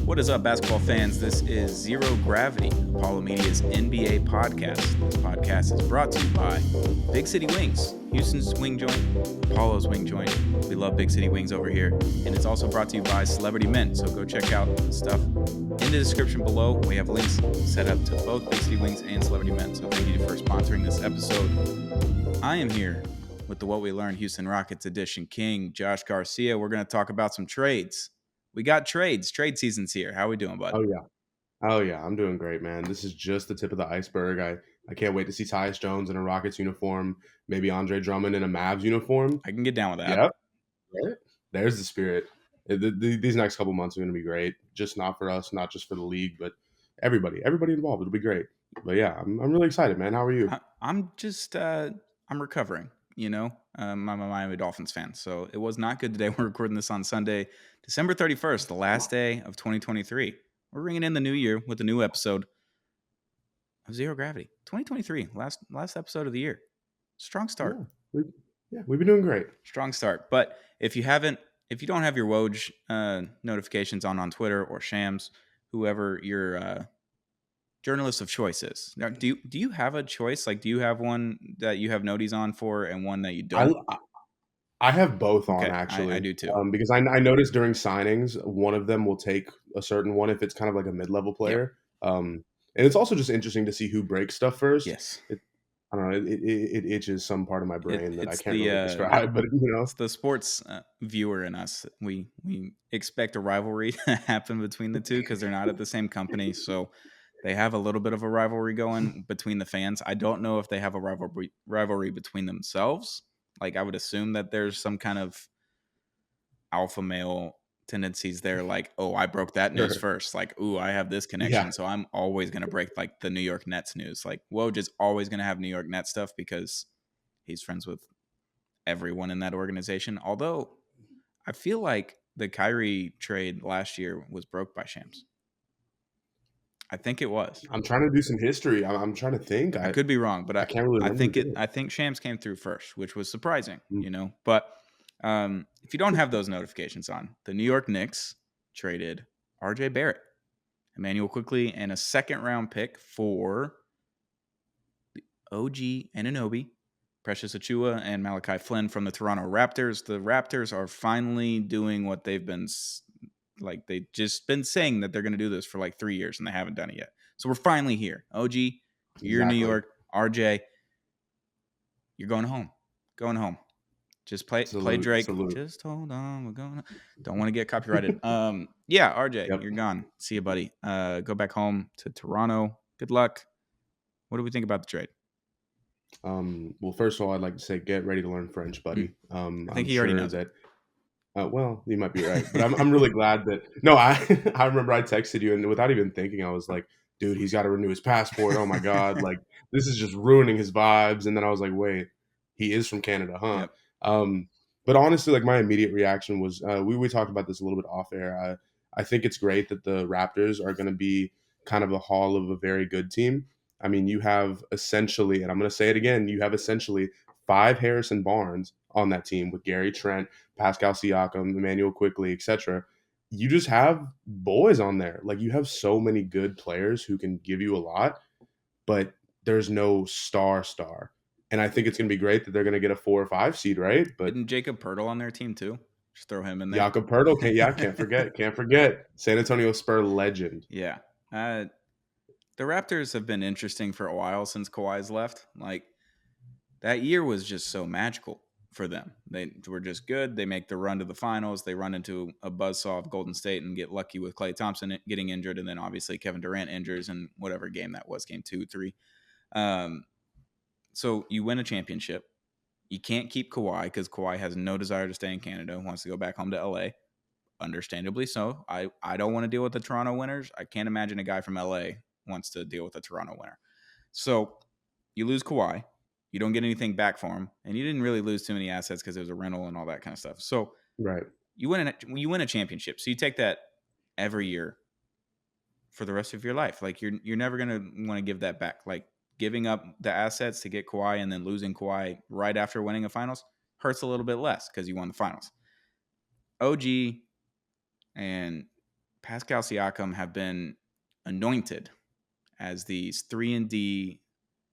What is up, basketball fans? This is Zero Gravity, Apollo Media's NBA podcast. This podcast is brought to you by Big City Wings, Houston's wing joint, Apollo's wing joint. We love Big City Wings over here. And it's also brought to you by Celebrity Mint. So go check out the stuff in the description below. We have links set up to both Big City Wings and Celebrity Mint. So thank you for sponsoring this episode. I am here with the What We Learned Houston Rockets edition king, Josh Garcia. We're going to talk about some trades. We got trades. Trade season's here. How we doing, bud? Oh yeah. I'm doing great, man. This is just the tip of the iceberg. I can't wait to see Tyus Jones in a Rockets uniform. Maybe Andre Drummond in a Mavs uniform. I can get down with that. Yep. Right. There's the spirit. These next couple months are going to be great. Just not for us, not just for the league, but everybody involved. It'll be great. But yeah, I'm really excited, man. How are you? I'm just I'm recovering. You know, I'm a Miami Dolphins fan, so it was not good today. We're recording this on Sunday, December 31st, the last day of 2023. We're ringing in the new year with a new episode of Zero Gravity. 2023, last episode of the year. Strong start. We've been doing great. Strong start. But if you don't have your Woj notifications on Twitter or Shams, whoever your journalist of choice is. Now, do you have a choice? Like, do you have one that you have noties on for and one that you don't? I have both on, actually. I do too. Because I noticed during signings, one of them will take a certain one if it's kind of like a mid-level player. Yep. And it's also just interesting to see who breaks stuff first. Yes. I don't know. It itches some part of my brain that I can't really describe. But it's the sports viewer in us. We expect a rivalry to happen between the two because they're not at the same company. So they have a little bit of a rivalry going between the fans. I don't know if they have a rivalry between themselves. Like, I would assume that there's some kind of alpha male tendencies there. Like, oh, I broke that news first. Like, ooh, I have this connection. So I'm always going to break like the New York Nets news. Like, Woj is always going to have New York Nets stuff because he's friends with everyone in that organization. Although I feel like the Kyrie trade last year was broke by Shams. I think it was. I'm trying to do some history. I'm trying to think. I could be wrong, but I can't really remember. I think Shams came through first, which was surprising, you know. But if you don't have those notifications on, the New York Knicks traded RJ Barrett, Emmanuel Quickly, and a second-round pick for the OG Anunoby, Precious Achiuwa, and Malachi Flynn from the Toronto Raptors. The Raptors are finally doing what they've been they've just been saying that they're going to do this for like 3 years, and they haven't done it yet. So we're finally here. OG, you're in New York. RJ, you're going home. Going home. Just play Drake. Salute. Just hold on. We're going home. Don't want to get copyrighted. Yeah, RJ, You're gone. See you, buddy. Go back home to Toronto. Good luck. What do we think about the trade? Well, first of all, I'd like to say get ready to learn French, buddy. I think he already knows that. Well, you might be right, but I'm really glad that. No, I remember I texted you, and without even thinking, I was like, "Dude, he's got to renew his passport." Oh my god, like this is just ruining his vibes. And then I was like, "Wait, he is from Canada, huh?" Yep. But honestly, like my immediate reaction was, we talked about this a little bit off air. I think it's great that the Raptors are going to be kind of a haul of a very good team. I mean, you have essentially, and I'm going to say it again, you have essentially 5 Harrison Barnes on that team with Gary Trent, Pascal Siakam, Emmanuel Quickly, etc. You just have boys on there. Like, you have so many good players who can give you a lot, but there's no star. And I think it's going to be great that they're going to get a 4 or 5 seed, right? But isn't Jakob Poeltl on their team too? Just throw him in there. Jakob Poeltl, can't forget. San Antonio Spur legend. Yeah. The Raptors have been interesting for a while since Kawhi's left. Like, that year was just so magical for them. They were just good. They make the run to the finals. They run into a buzzsaw of Golden State and get lucky with Klay Thompson getting injured. And then obviously Kevin Durant injures in whatever game that was, game 2, 3. So you win a championship. You can't keep Kawhi because Kawhi has no desire to stay in Canada, wants to go back home to LA. Understandably so. I don't want to deal with the Toronto winners. I can't imagine a guy from LA wants to deal with a Toronto winner. So you lose Kawhi. You don't get anything back for him, and you didn't really lose too many assets because it was a rental and all that kind of stuff. So right, you win a championship. So you take that every year for the rest of your life. Like, you're never gonna want to give that back. Like, giving up the assets to get Kawhi and then losing Kawhi right after winning a finals hurts a little bit less because you won the finals. OG and Pascal Siakam have been anointed as these 3-and-D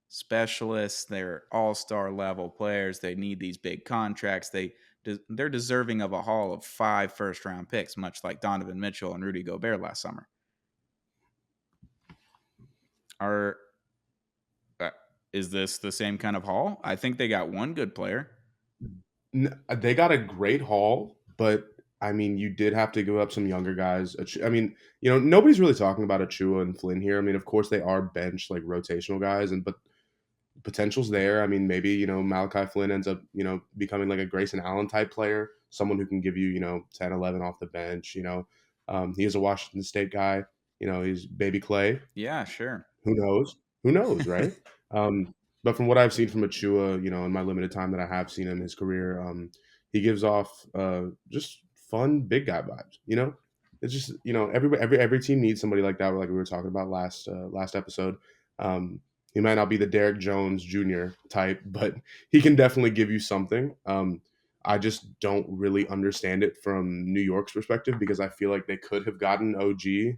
specialists. They're all-star level players. They need these big contracts. They're deserving of a haul of 5 first-round picks, much like Donovan Mitchell and Rudy Gobert last summer. Is this the same kind of haul? I think they got one good player. They got a great haul, but I mean, you did have to give up some younger guys. I mean, nobody's really talking about Achua and Flynn here. I mean, of course they are bench like rotational guys, but potential's there. I mean, maybe Malachi Flynn ends up becoming like a Grayson Allen type player, someone who can give you 10, 11 off the bench. He is a Washington State guy. He's baby Clay. Yeah, sure. Who knows? Who knows, right? But from what I've seen from Achua, in my limited time that I have seen in his career, he gives off just fun big guy vibes. It's just every team needs somebody like that. Like we were talking about last episode. He might not be the Derek Jones Jr. type, but he can definitely give you something. I just don't really understand it from New York's perspective because I feel like they could have gotten OG.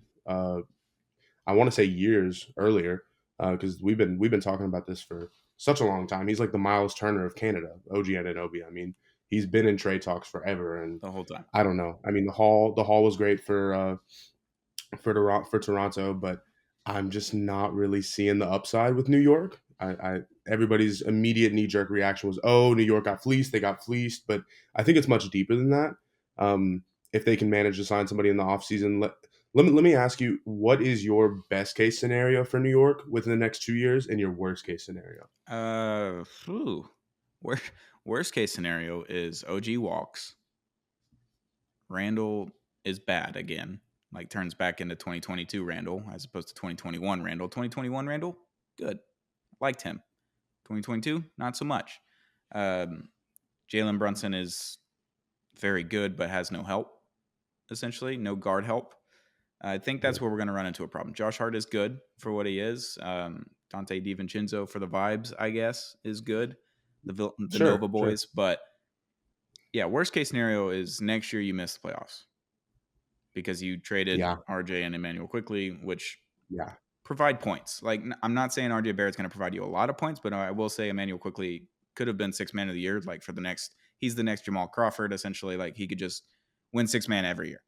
I want to say years earlier because we've been talking about this for such a long time. He's like the Miles Turner of Canada, OG Anunoby. I mean, he's been in trade talks forever, and the whole time. I don't know. I mean, the haul was great for Toronto, but I'm just not really seeing the upside with New York. Everybody's immediate knee jerk reaction was, "Oh, New York got fleeced. They got fleeced." But I think it's much deeper than that. If they can manage to sign somebody in the offseason, let me ask you, what is your best case scenario for New York within the next 2 years, and your worst case scenario? Worst case scenario is OG walks. Randall is bad again. Like turns back into 2022 Randall as opposed to 2021 Randall. 2021 Randall, good. Liked him. 2022, not so much. Jalen Brunson is very good, but has no help, essentially. No guard help. I think that's where we're going to run into a problem. Josh Hart is good for what he is. Dante DiVincenzo for the vibes, I guess, is good. The Nova boys. Sure. But, yeah, worst case scenario is next year you miss the playoffs because you traded RJ and Emmanuel Quickly, which provide points. Like, I'm not saying RJ Barrett's going to provide you a lot of points, but I will say Emmanuel Quickly could have been 6th man of the year. Like, he's the next Jamal Crawford, essentially. Like, he could just win 6th man every year.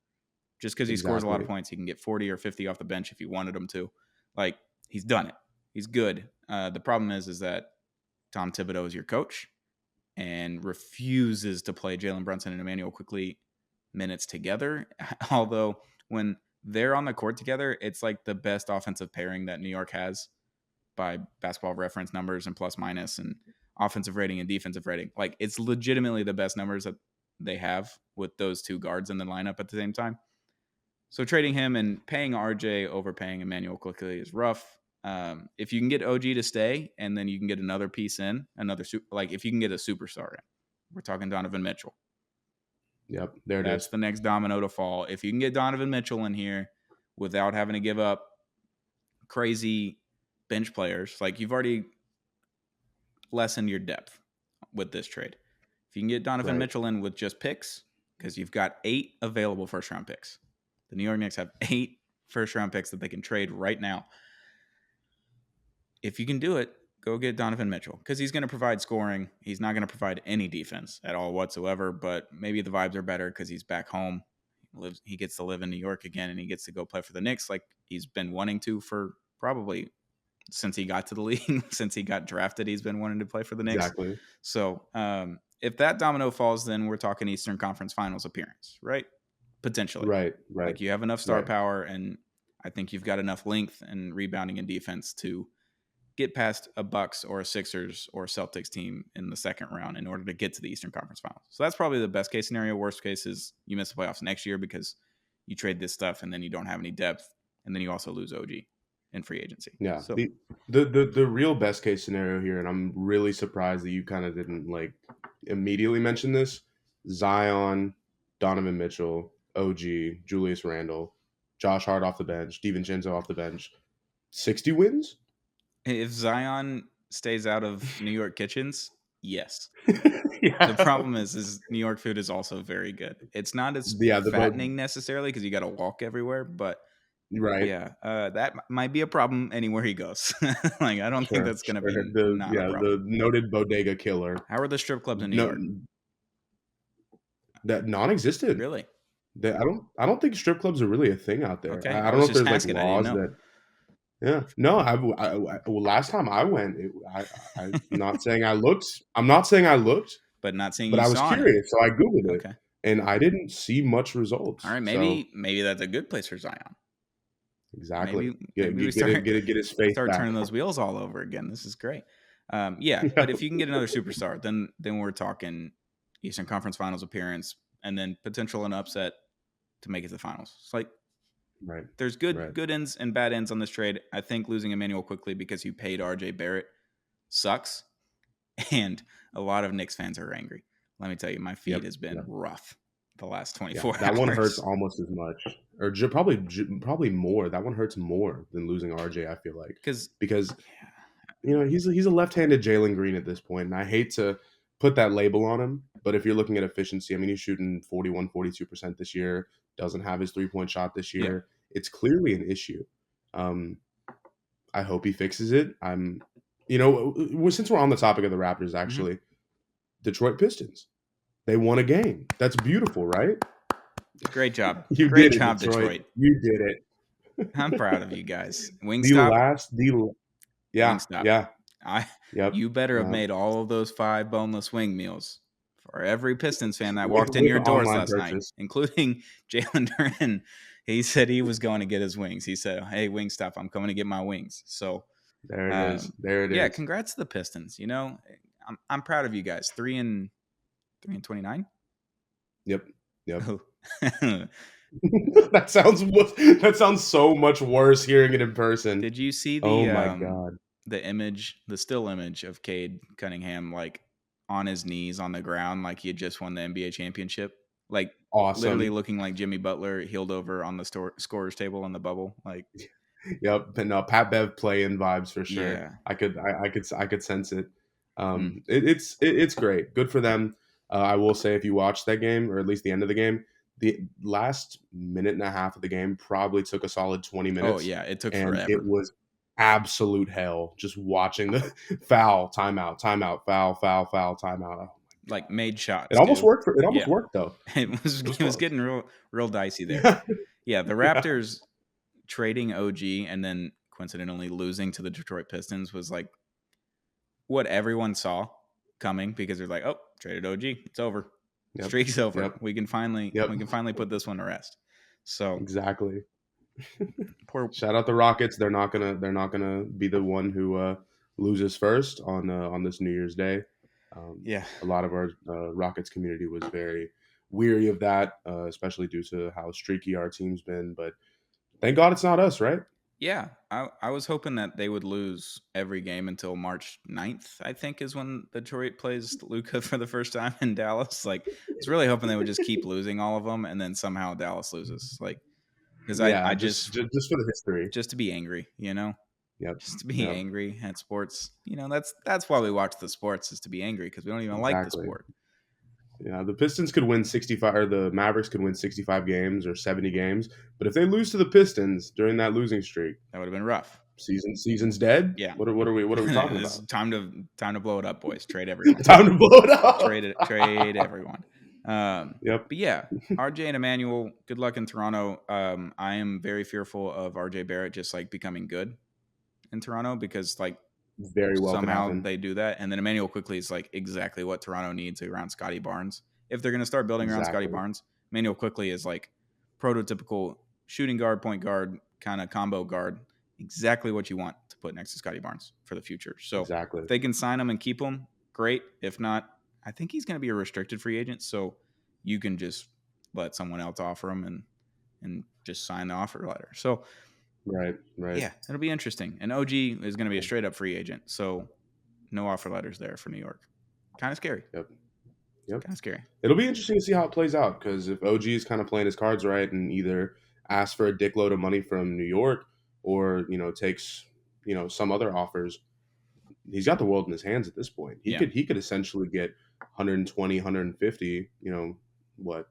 Just because he scores a lot of points, he can get 40 or 50 off the bench if he wanted him to. Like, he's done it. He's good. The problem is that Tom Thibodeau is your coach and refuses to play Jalen Brunson and Emmanuel Quickly minutes together. Although when they're on the court together, it's like the best offensive pairing that New York has by Basketball Reference numbers and plus minus and offensive rating and defensive rating. Like, it's legitimately the best numbers that they have with those two guards in the lineup at the same time. So trading him and paying RJ over paying Emmanuel Quickly is rough. If you can get OG to stay and then you can get another piece in, if you can get a superstar in, we're talking Donovan Mitchell. Yep, there it is. That's the next domino to fall. If you can get Donovan Mitchell in here without having to give up crazy bench players, like you've already lessened your depth with this trade. If you can get Donovan Mitchell in with just picks, because you've got 8 available first-round picks. The New York Knicks have 8 first-round picks that they can trade right now. If you can do it, go get Donovan Mitchell because he's going to provide scoring. He's not going to provide any defense at all whatsoever, but maybe the vibes are better because he's back home. He gets to live in New York again, and he gets to go play for the Knicks like he's been wanting to for probably since he got to the league. Since he got drafted, he's been wanting to play for the Knicks. Exactly. So if that domino falls, then we're talking Eastern Conference Finals appearance, right? Potentially. Right. Like you have enough star power, and I think you've got enough length and rebounding and defense to get past a Bucks or a Sixers or Celtics team in the second round in order to get to the Eastern Conference Finals. So that's probably the best case scenario. Worst case is you miss the playoffs next year because you trade this stuff and then you don't have any depth, and then you also lose OG in free agency. Yeah. So the real best case scenario here, and I'm really surprised that you kind of didn't like immediately mention this: Zion, Donovan Mitchell, OG, Julius Randle, Josh Hart off the bench, DiVincenzo off the bench. 60 wins? If Zion stays out of New York kitchens, Yes. The Yeah. problem is New York food is also very good. It's not as Yeah, the boat. fattening necessarily because you got to walk everywhere, but Right. yeah, that might be a problem anywhere he goes. Like, I don't think Sure, that's gonna sure. be not a The problem. noted bodega killer. How are the strip clubs in New No, York? that non-existent. Really? I don't think strip clubs are really a thing out there. Okay, I I don't know was if just there's like asking. I didn't laws know. that. Yeah, no. Well, last time I went, I'm not saying I looked. I'm not saying I looked, But not saying but you I was saw any. curious, so I googled it, Okay. and I didn't see much All results. right, So maybe that's a good place for Zion. exactly, Maybe we get his faith start back. turning those wheels all over again. This is great. Yeah, Yeah, but if you can get another superstar, then we're talking Eastern Conference Finals appearance and then potential an upset to make it to the finals. It's like right, there's right. good ends and bad ends on this trade. I think losing Emmanuel quickly because you paid RJ Barrett sucks, and a lot of Knicks fans are angry. Let me tell you, my feed Yep, has been yep. rough the last Yeah, 24 that one hurts hours. almost as much, or probably more. That one hurts more than losing RJ. I feel like Because because yeah, he's a left-handed Jalen Green at this point, and I hate to put that label on him. But if you're looking at efficiency, I mean, he's shooting 41, 42% this year. Doesn't have his 3-point shot this yeah, year. It's clearly an issue. Um, I hope he fixes it. Since we're on the topic of the Raptors, mm-hmm. actually, Detroit Pistons. They won a game. That's beautiful, right? Great job. You Great did it, job, Detroit. Detroit. You did it. I'm proud of you guys. The Wingstop, last, the yeah, Wingstop. yeah, I yep, You better have yeah. made all of those 5 boneless wing meals for every Pistons fan that With walked in with your doors online last night, purchase. including Jalen Duren. He said he was going to get his wings. He said, "Hey, Wingstop, I'm coming to get my wings." So, There it is. There it yeah, is. congrats to the Pistons. I'm proud of you guys. 3 and 29. Yep, yep. Oh. That sounds so much worse hearing it in person. Did you see Oh my god. the image, the still image of Cade Cunningham like on his knees on the ground like he had just won the NBA championship? Like literally Awesome. looking like Jimmy Butler heeled over on the scorer's table in the bubble. Like, Yep. But no, Pat Bev play-in vibes for sure. yeah. I could sense it. Mm. It's great. Good for them. I will say if you watch that game, or at least the end of the game, the last minute and a half of the game probably took a solid 20 Oh minutes, yeah, it took and it forever. was absolute hell just watching the foul, timeout, timeout, foul, foul, foul, timeout. Oh, Like made it shots almost too. worked. It almost Yeah. worked though. It It was was close. getting real dicey there. Yeah, Yeah, the yeah, Raptors trading OG and then coincidentally losing to the Detroit Pistons was like what everyone saw coming because they're like, oh, traded OG, it's over, yep, streak's over. yep, We can finally yep. put this one to rest. So Exactly. poor, Shout out the Rockets. They're not gonna be the one who loses first on this New Year's Day. yeah, A lot of our Rockets community was very weary of that, especially due to how streaky our team's been. But thank God it's not us, right? yeah. I was hoping that they would lose every game until March 9th, I think, is when Detroit plays Luca for the first time in Dallas. Like, I was really hoping they would just keep losing all of them, and then somehow Dallas loses. Like, because Yeah, I just for the history. just to be angry, Yep, just to be yep, angry at sports. That's why we watch the sports is to be angry because we don't even like the exactly. sport. Yeah, the Pistons could win 65, or the Mavericks could win 65 games or 70 games, but if they lose to the Pistons during that losing streak, That would have been rough. season's dead. Yeah. What are we talking It's about? time to blow it up, boys. Trade everyone. Time to blow it up. Trade everyone. Yep. But yeah, RJ and Emmanuel, good luck in Toronto. I am very fearful of RJ Barrett just like becoming good in Toronto because like Very well could somehow happen. they do that. And then Emmanuel quickly is like exactly what Toronto needs around Scotty Barnes. If they're going to start building around Scotty Exactly. Barnes, Emmanuel quickly is like prototypical shooting guard, point guard, kind of combo guard. Exactly what you want to put next to Scotty Barnes for the future. So Exactly. if they can sign him and keep him, great. If not, I think he's going to be a restricted free agent. So you can just let someone else offer him and just sign the offer letter. So Right. Right. yeah, it'll be interesting. And OG is going to be a straight up free agent. So no offer letters there for New York. Kind of scary. Yep. Yep. Kind of scary. It'll be interesting to see how it plays out because if OG is kind of playing his cards right and either asks for a dickload of money from New York or takes some other offers, he's got the world in his hands at this point. Yeah. He could essentially get 120, 150. You know what?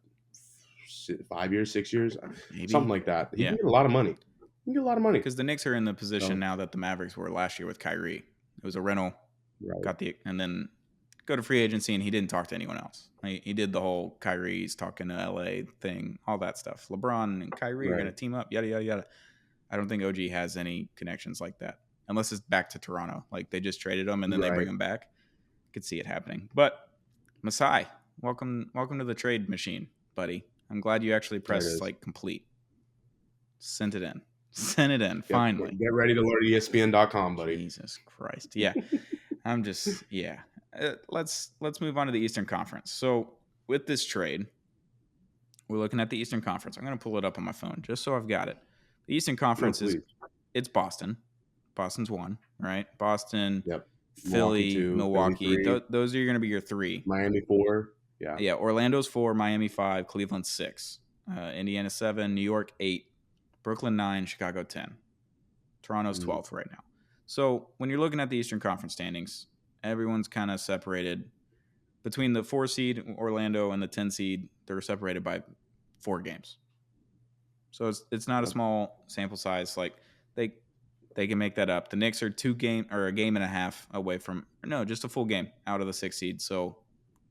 5 years, 6 years, Maybe. something like that. He Yeah. can get a lot of money. He can get a lot of money Because the Knicks are in the position So, now that the Mavericks were last year with Kyrie. It was a rental, right. and then go to free agency, and he didn't talk to anyone else. He did the whole Kyrie's talking to LA thing, all that stuff. LeBron and Kyrie are going to Right. team up, yada, yada, yada. I don't think OG has any connections like that, unless it's back to Toronto. Like they just traded him and then they bring Right. him back. Could see it happening. But Masai, welcome to the trade machine, buddy. I'm glad you actually There it pressed is. like complete. Sent it in. Sent it in. Yep. Finally. Get ready to learn ESPN.com, buddy. Jesus Christ. Yeah. I'm just let's move on to the Eastern Conference. So with this trade, we're looking at the Eastern Conference. I'm going to pull it up on my phone just so I've got it. The Eastern Conference is it's Boston. Boston's one, right? Boston, Yep. Philly, Milwaukee. Philly Those are going to be your three. Miami 4. Yeah. Yeah. Orlando's 4, Miami 5, Cleveland 6, Indiana 7, New York 8, Brooklyn 9, Chicago 10. Toronto's 12th right now. So when you're looking at the Eastern Conference standings, everyone's kind of separated between the 4 seed Orlando and the 10 seed. They're separated by 4 games. So it's not a small sample size. Like they can make that up. The Knicks are a game and a half away from just a full game out of the 6 seed. So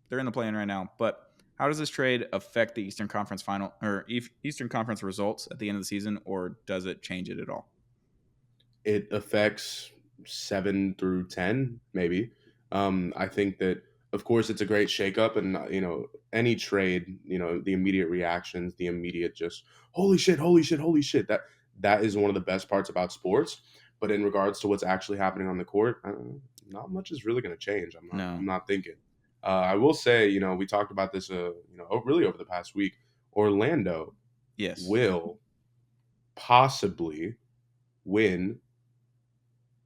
they're in the play-in right now. But how does this trade affect the Eastern Conference final or Eastern Conference results at the end of the season, or does it change it at all? It affects 7 through 10, maybe. I think that, of course, it's a great shakeup, and any trade, the immediate reactions, the immediate just holy shit, holy shit, holy shit. That is one of the best parts about sports. But in regards to what's actually happening on the court, not much is really going to change. I'm not thinking. I will say, we talked about this, really over the past week. Orlando, will possibly win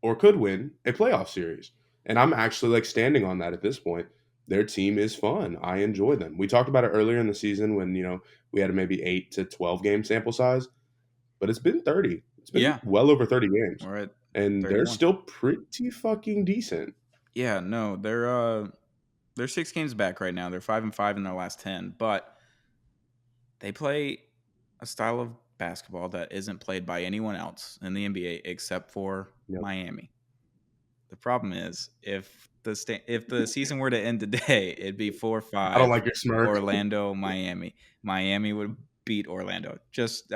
or could win a playoff series. And I'm actually standing on that at this point. Their team is fun. I enjoy them. We talked about it earlier in the season when, we had a maybe 8 to 12 game sample size, but it's been 30. It's been well over 30 games. We're at and 31. They're still pretty fucking decent. Yeah, no, they're 6 games back right now. They're 5-5 in their last 10, but they play a style of basketball that isn't played by anyone else in the NBA except for Miami. The problem is if the season were to end today, it'd be 4-5. I don't like your smirk. Orlando, Miami. Miami would beat Orlando. Just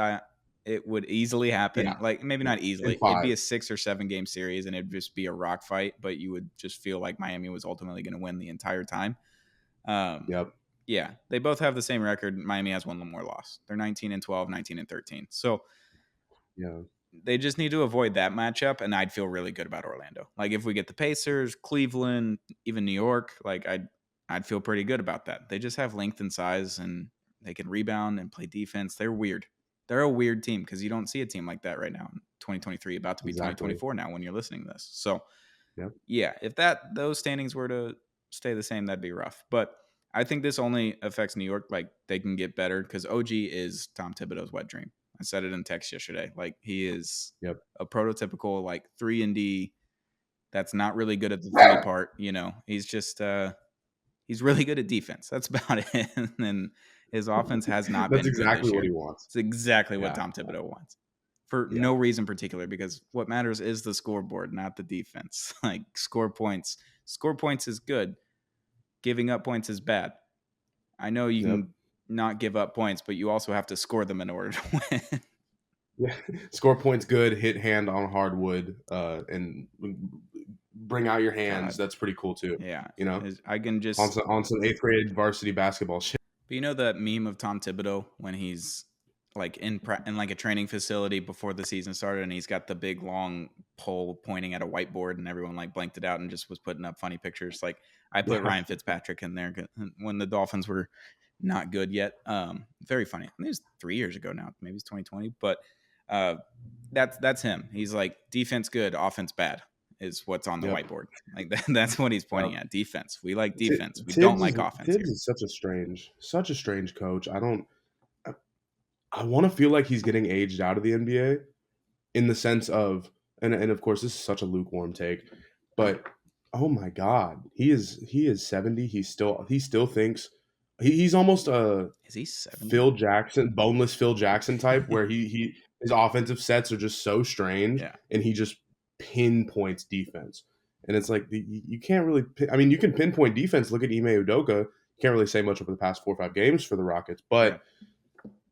it would easily happen. Yeah. Like maybe not easily. It'd be a 6 or 7 game series, and it'd just be a rock fight. But you would just feel like Miami was ultimately going to win the entire time. Yeah, they both have the same record. Miami has one more loss. They're 19-12, 19-13. So they just need to avoid that matchup, and I'd feel really good about Orlando. Like if we get the Pacers, Cleveland, even New York, like I'd feel pretty good about that. They just have length and size, and they can rebound and play defense. They're weird. They're a weird team because you don't see a team like that right now in 2023, about to be 2024 now when you're listening to this. So yeah, if those standings were to stay the same, that'd be rough. But I think this only affects New York. Like they can get better because OG is Tom Thibodeau's wet dream. I said it in text yesterday. Like he is a prototypical 3-and-D that's not really good at the 3 part. He's just he's really good at defense. That's about it. And his offense has not been. That's exactly what he wants. It's exactly what Tom Thibodeau wants. For no reason particular, because what matters is the scoreboard, not the defense. Like score points. Score points is good. Giving up points is bad. I know you can not give up points, but you also have to score them in order to win. Score points good, hit hand on hardwood, and bring out your hands. That's pretty cool too. Yeah. I can just on some 8th grade varsity basketball shit. But that meme of Tom Thibodeau when he's in a training facility before the season started, and he's got the big long pole pointing at a whiteboard, and everyone blanked it out and just was putting up funny pictures. Like I put Ryan Fitzpatrick in there when the Dolphins were not good yet. Very funny. I think it was 3 years ago now. Maybe it's 2020, but that's him. He's like defense good, offense bad is what's on the whiteboard. Like that's what he's pointing at. Defense. We like defense. We don't like offense. Tibbs is such a strange coach. I want to feel like he's getting aged out of the NBA in the sense of, and of course this is such a lukewarm take, but Oh my God, he is 70. He still thinks he's almost a Is he 70? Phil Jackson, boneless Phil Jackson type, where he his offensive sets are just so strange, Yeah. and he just pinpoints defense. And it's like you can't really. I mean, you can pinpoint defense. Look at Ime Udoka. You can't really say much over the past 4 or 5 games for the Rockets, Yeah. but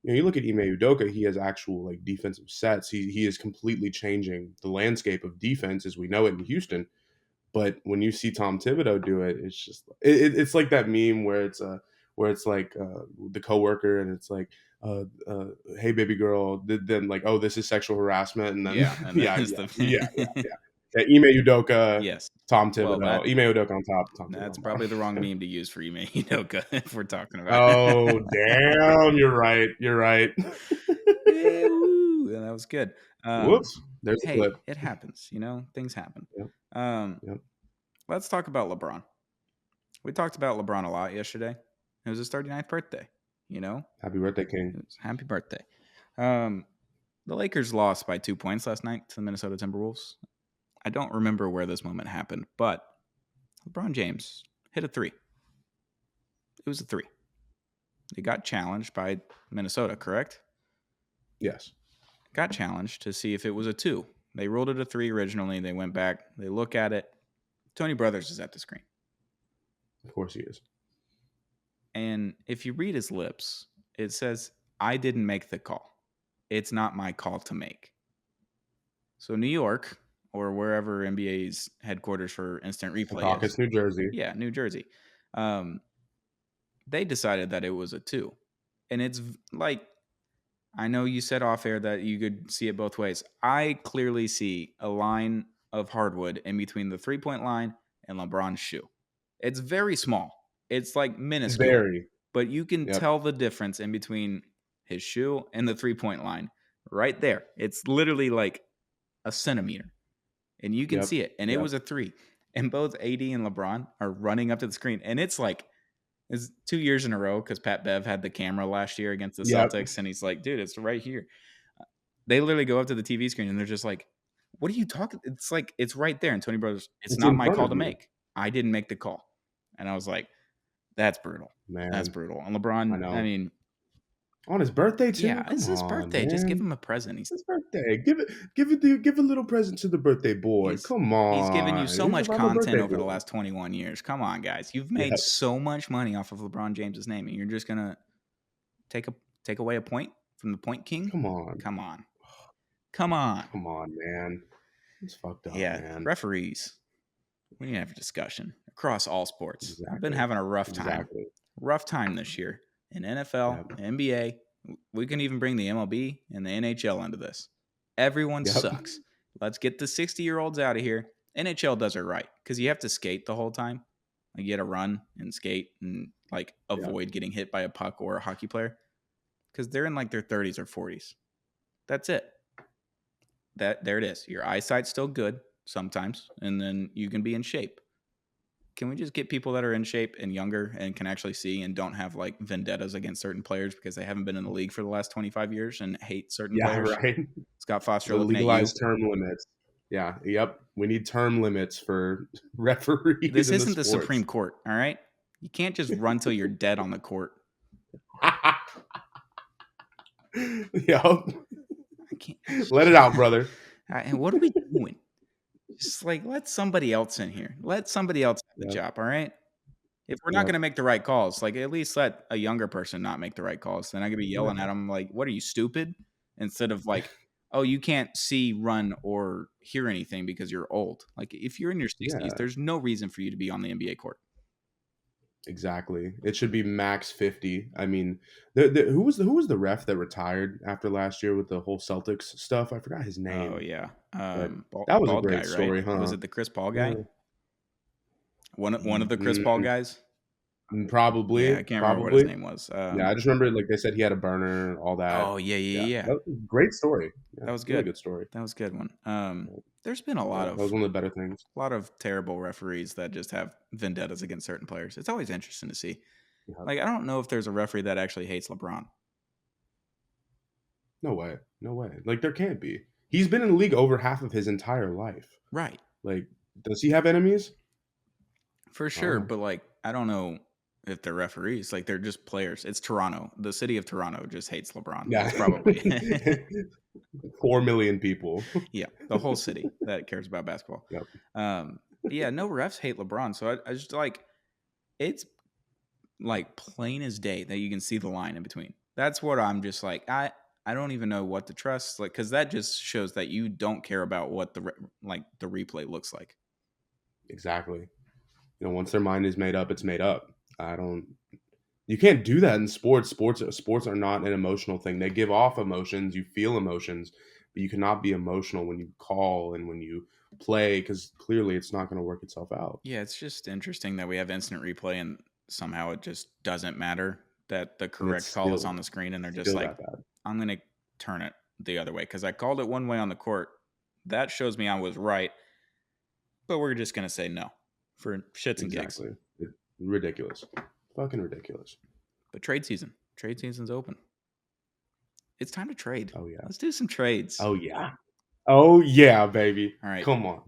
you look at Ime Udoka. He has actual like defensive sets. He is completely changing the landscape of defense as we know it in Houston. But when you see Tom Thibodeau do it, it's just it's like that meme where it's like the coworker and it's like uh, uh, hey baby girl, then like, oh, this is sexual harassment, and then Yeah. And then yeah, it's yeah, the yeah, yeah, yeah. Ime Udoka, yes. Tom Well, Thibodeau, Ime Udoka on top, Tom Thibodeau that's on probably the wrong bottom. meme to use for Ime Hinoka if we're talking about. Oh damn, you're right, you're right. Yeah, woo, yeah, that was good. Whoops, there's a Hey, clip. it happens. Things happen. Yep, Um, yep. let's talk about LeBron. We talked about LeBron a lot yesterday. It was his 39th birthday. Happy birthday, King. It was happy birthday. Um, the Lakers lost by 2 points last night to the Minnesota Timberwolves. I don't remember where this moment happened, but LeBron James hit a three. It was a three. They got challenged by Minnesota, correct? Yes. Got challenged to see if it was a two. They ruled it a three originally. They went back. They look at it. Tony Brothers is at the screen. Of course he is. And if you read his lips, it says, I didn't make the call. It's not my call to make. So New York, or wherever NBA's headquarters for instant replay is. New Jersey. Yeah, New Jersey. They decided that it was a two. And it's like, I know you said off air that you could see it both ways. I clearly see a line of hardwood in between the 3-point line and LeBron's shoe. It's very small. It's like minuscule. Very. But you can Yep. tell the difference in between his shoe and the 3-point line right there. It's literally like a centimeter. And you can Yep. see it. And it was a three. And both AD and LeBron are running up to the screen. And it's 2 years in a row because Pat Bev had the camera last year against the Celtics. And he's like, dude, it's right here. They literally go up to the TV screen and they're just like, what are you talking? It's like, it's right there. And Tony Brothers, it's not in my front call of to you. make. I didn't make the call. And I was like, that's brutal. Man, That's brutal. And LeBron, I know. I mean, on his birthday too. yeah, Come it's his on, birthday. man. Just give him a present. It's his birthday. Give a little present to the birthday boy. Come on. He's given you so much I'm a content birthday over the boy. last 21 years. Come on, guys. You've made so much money off of LeBron James's name, and you're just gonna take away a point from the point king? Come on. Come on. Come on. Come on, man. It's fucked up, Yeah, man. referees. We need to have a discussion across all sports. Exactly. I've been having a rough time. Exactly. Rough time this year in NFL, NBA. We can even bring the MLB and the NHL into this. Everyone sucks. Let's get the 60-year-olds out of here. NHL does it right because you have to skate the whole time. Like you got to run and skate and like avoid getting hit by a puck or a hockey player because they're in like their 30s or 40s. That's it. There it is. Your eyesight's still good sometimes, and then you can be in shape. Can we just get people that are in shape and younger and can actually see and don't have like vendettas against certain players because they haven't been in the league for the last 25 years and hate certain players? Yeah, right. Scott Foster The looking legalized at you. term limits. Yeah, yep. We need term limits for referees. This isn't the Supreme Court, all right? You can't just run till you're dead on the court. Yep. I can't. Let it out, brother. And what are we doing? Just like let somebody else in here. Let somebody else have the job, all right? If we're not going to make the right calls, like at least let a younger person not make the right calls. Then I could be yelling at them like, "What are you, stupid?" Instead of like, "Oh, you can't see, run, or hear anything because you're old." Like if you're in your 60s, there's no reason for you to be on the NBA court. Exactly. It should be max 50. I mean, who was the ref that retired after last year with the whole Celtics stuff? I forgot his name. Oh yeah, that was a great story, right? huh? Was it the Chris Paul guy? One of the Chris Paul guys? Probably. Yeah, I can't remember what his name was. Yeah, I just remember like they said he had a burner, all that. Oh yeah. That was a great story. Yeah, that was good. Really good story. That was a good one. There's been a lot of that was one of the better things. A lot of terrible referees that just have vendettas against certain players. It's always interesting to see. Yeah. Like I don't know if there's a referee that actually hates LeBron. No way. Like there can't be. He's been in the league over half of his entire life. Right. Like, does he have enemies? For sure, but like I don't know if they're referees. Like they're just players. It's Toronto. The city of Toronto just hates LeBron. Yeah, That's probably 4 million people. Yeah, the whole city that cares about basketball. Yep. Yeah, no refs hate LeBron. So I just like it's like plain as day that you can see the line in between. That's what I'm just like. I don't even know what to trust, like, because that just shows that you don't care about what the replay looks like. Exactly. Once their mind is made up, it's made up. You can't do that in sports. Sports are not an emotional thing. They give off emotions. You feel emotions, but you cannot be emotional when you call and when you play, because clearly it's not going to work itself out. Yeah, it's just interesting that we have instant replay and somehow it just doesn't matter that the correct call is on the screen, and they're just like, I'm going to turn it the other way because I called it one way on the court. That shows me I was right, but we're just going to say no for shits and gigs. Ridiculous. Fucking ridiculous. But trade season's open. It's time to trade. Oh yeah, let's do some trades. Oh yeah, baby. All right, come on.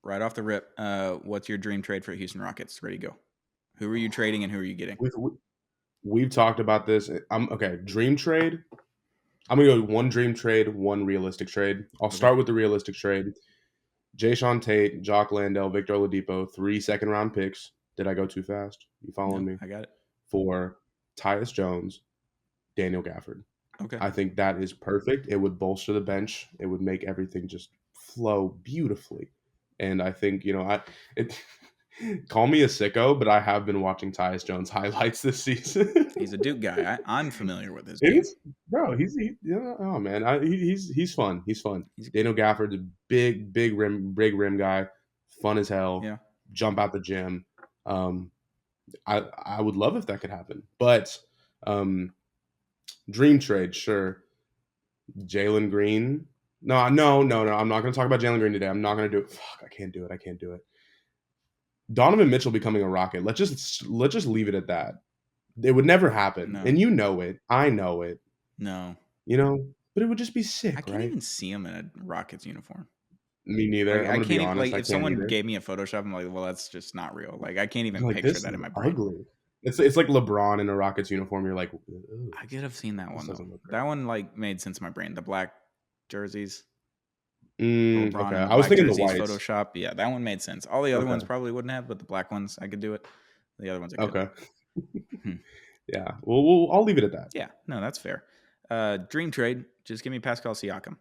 Right off the rip, what's your dream trade for Houston Rockets? Ready to go. Who are you trading and who are you getting? We've talked about this. Dream trade. I'm gonna go one dream trade, one realistic trade. I'll start with the realistic trade. Jayshawn Tate, Jock Landale, Victor Oladipo, 3 second-round picks. Did I go too fast? You following me? I got it. For Tyus Jones, Daniel Gafford. Okay. I think that is perfect. It would bolster the bench. It would make everything just flow beautifully. And I think, call me a sicko, but I have been watching Tyus Jones highlights this season. He's a Duke guy. I'm familiar with his game. Bro, he's fun. He's fun. Daniel Gafford's a big rim guy, fun as hell. Yeah. Jump out the gym. I would love if that could happen. But dream trade, sure. Jalen Green. No. I'm not going to talk about Jalen Green today. I'm not going to do it. Fuck, I can't do it. Donovan Mitchell becoming a Rocket. Let's just leave it at that. It would never happen. No. And you know it. I know it. No. But it would just be sick, I can't even see him in a Rockets uniform. Me neither. I can't even, if someone gave me a Photoshop, I'm like, well, that's just not real. Like, I can't even picture that in my brain. Ugly. It's like LeBron in a Rockets uniform. You're like, I could have seen that one, though. That one, made sense in my brain. The black jerseys. Okay. I was thinking the whites. Photoshop. Yeah, that one made sense. All the other ones probably wouldn't have, but the black ones, I could do it. The other ones I could. Okay. Yeah. Well, I'll leave it at that. Yeah. No, that's fair. Dream trade. Just give me Pascal Siakam.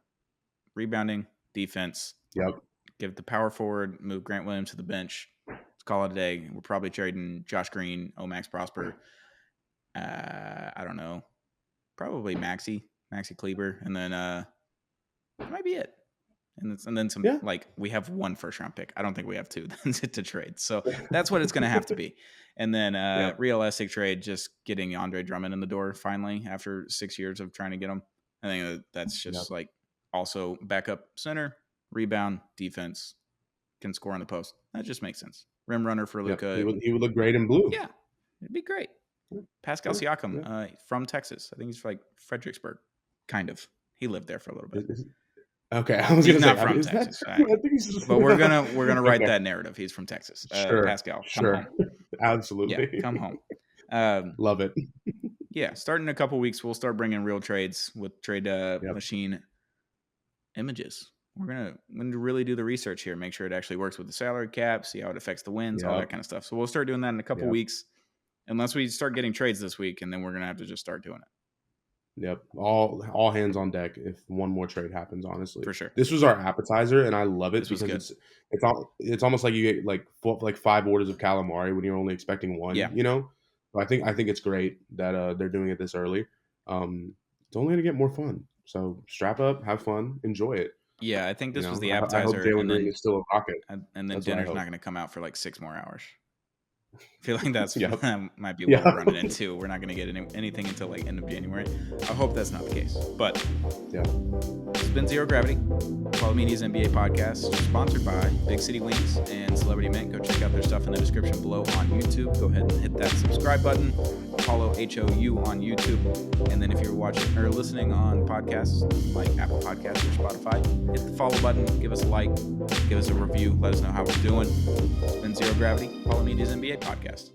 Rebounding, defense. Yep. Give the power forward, move Grant Williams to the bench. Let's call it a day. We're probably trading Josh Green, Max Prosper. I don't know. Probably Maxi Kleber. And then that might be it. And then some, we have 1 first-round pick. I don't think we have 2 to trade. So that's what it's going to have to be. And then realistic trade, just getting Andre Drummond in the door finally after 6 years of trying to get him. I think that's just also backup center, rebound, defense, can score on the post. That just makes sense. Rim runner for Luka. He would look great in blue. Yeah, it'd be great. Pascal Siakam from Texas. I think he's Fredericksburg, kind of. He lived there for a little bit. Okay, I was going to say not from Texas. I think he's but we're gonna write that narrative. He's from Texas. Sure, Pascal, come home. Absolutely. Yeah, come home. Love it. Yeah, starting in a couple weeks, we'll start bringing real trades with trade machine images. We're gonna really do the research here, make sure it actually works with the salary cap, see how it affects the wins, all that kind of stuff. So we'll start doing that in a couple weeks, unless we start getting trades this week, and then we're gonna have to just start doing it. Yep, all hands on deck if one more trade happens. Honestly, for sure. This was our appetizer, and I love it because it's almost like you get 5 orders of calamari when you're only expecting 1. Yeah. So I think it's great that they're doing it this early. It's only gonna get more fun. So strap up, have fun, enjoy it. Yeah, I think this was the appetizer. I hope Jalen Green is still a Rocket. And then dinner's not going to come out for 6 more hours. I feel like that might be what we're running into. We're not going to get anything until end of January. I hope that's not the case. But it's been Zero Gravity, Follow Media's NBA podcast, sponsored by Big City Wings and Celebrity Mint. Go check out their stuff in the description below on YouTube. Go ahead and hit that subscribe button. Apollo HOU on YouTube. And then if you're watching or listening on podcasts like Apple Podcasts or Spotify, hit the follow button, give us a like, give us a review, let us know how we're doing. It's been Zero Gravity, Apollo Media's NBA podcast.